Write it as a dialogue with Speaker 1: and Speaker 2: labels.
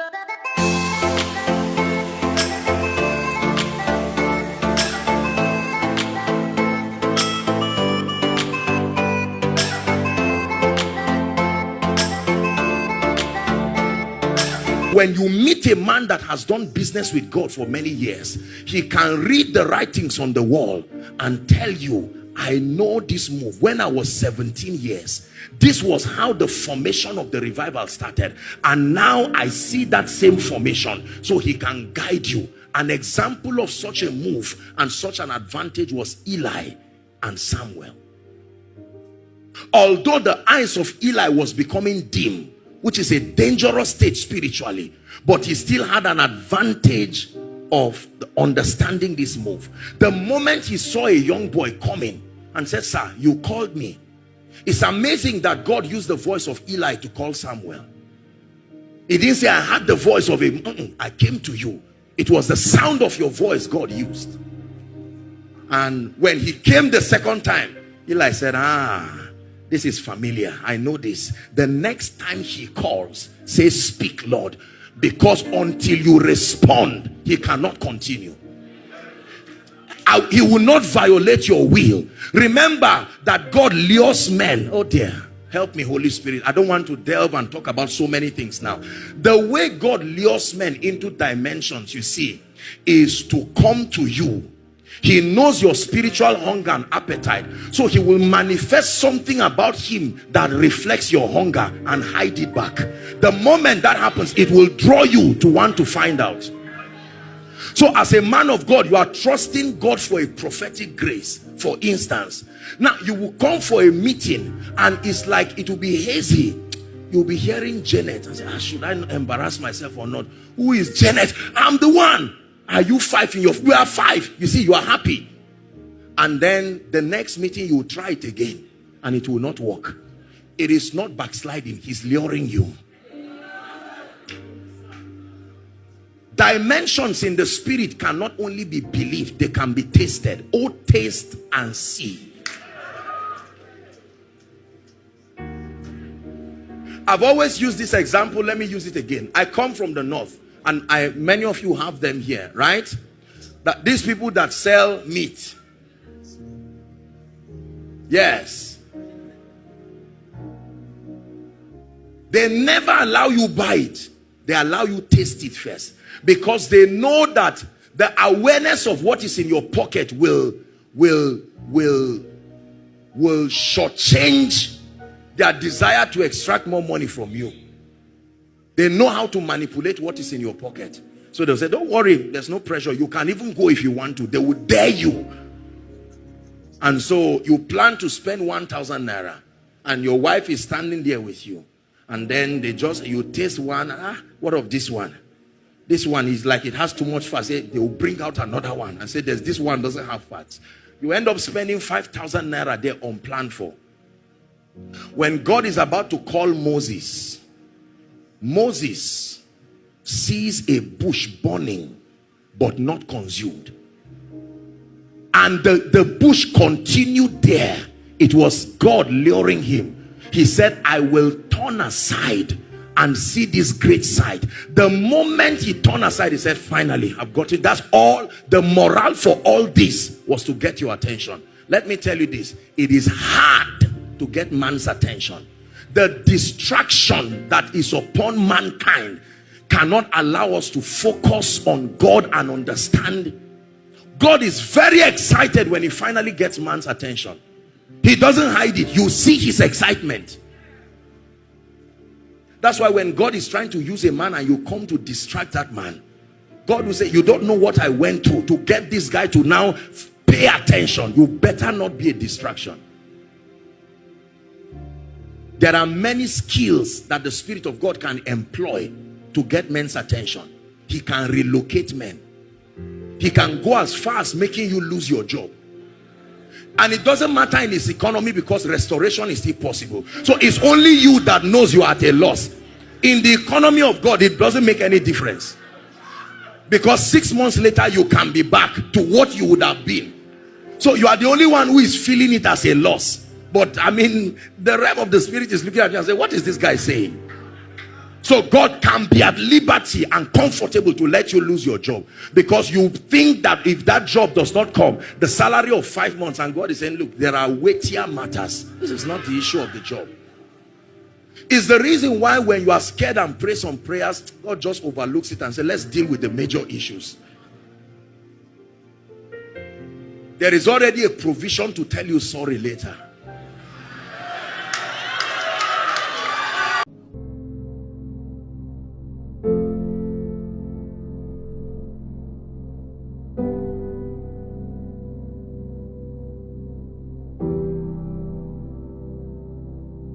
Speaker 1: When you meet a man that has done business with God for many years, he can read the writings on the wall and tell you, I know this move. When I was 17 years, this was how the formation of the revival started. And now I see that same formation. So he can guide you. An example of such a move and such an advantage was Eli and Samuel. Although the eyes of Eli was becoming dim, which is a dangerous state spiritually, but he still had an advantage of understanding this move. The moment he saw a young boy coming and said, sir, you called me. It's amazing that God used the voice of Eli to call Samuel. He didn't say, I had the voice of him. I came to you. It was the sound of your voice God used. And when he came the second time, Eli said, this is familiar. I know this. The next time he calls, say, speak, Lord. Because until you respond, he cannot continue. He will not violate your will. Remember that God lures men. Oh dear, help me, Holy Spirit. I don't want to delve and talk about so many things now. The way God lures men into dimensions, you see, is to come to you. He knows your spiritual hunger and appetite. So he will manifest something about him that reflects your hunger and hide it back. The moment that happens, it will draw you to want to find out. So as a man of God, you are trusting God for a prophetic grace. For instance, now you will come for a meeting and it's like it will be hazy. You'll be hearing Janet and say, should I embarrass myself or not? Who is Janet? I'm the one. Are you five in your... We are five. You see, you are happy. And then the next meeting, you will try it again. And it will not work. It is not backsliding. He's luring you. Dimensions in the spirit cannot only be believed. They can be tasted. Oh, taste and see. I've always used this example. Let me use it again. I come from the north. And many of you have them here, right? That these people that sell meat. Yes. They never allow you buy it. They allow you taste it first. Because they know that the awareness of what is in your pocket will shortchange their desire to extract more money from you. They know how to manipulate what is in your pocket. So they'll say, don't worry, there's no pressure. You can even go if you want to. They will dare you. And so you plan to spend 1,000 naira. And your wife is standing there with you. And then you taste one. What of this one? This one is like it has too much fat. They will bring out another one and say, this one doesn't have fat. You end up spending 5,000 naira there unplanned for. When God is about to call Moses, Moses sees a bush burning but not consumed, and the bush continued there. It was God luring him. He said, I will turn aside and see this great sight. The moment he turned aside, he said, finally, I've got it. That's all. The morale for all this was to get your attention. Let me tell you this. It is hard to get man's attention. The distraction that is upon mankind cannot allow us to focus on God and understand. God is very excited when he finally gets man's attention. He doesn't hide it. You see his excitement. That's why when God is trying to use a man and you come to distract that man, God will say, you don't know what I went through to get this guy to now pay attention. You better not be a distraction. There are many skills that the Spirit of God can employ to get men's attention. He can relocate men. He can go as far as making you lose your job. And it doesn't matter in this economy because restoration is still possible. So it's only you that knows you are at a loss. In the economy of God, it doesn't make any difference. Because 6 months later, you can be back to what you would have been. So you are the only one who is feeling it as a loss. But I mean, the realm of the spirit is looking at you and saying, what is this guy saying? So God can be at liberty and comfortable to let you lose your job, because you think that if that job does not come, the salary of 5 months, and God is saying, look, there are weightier matters. This is not the issue of the job. It's the reason why when you are scared and pray some prayers, God just overlooks it and says, let's deal with the major issues. There is already a provision to tell you sorry later.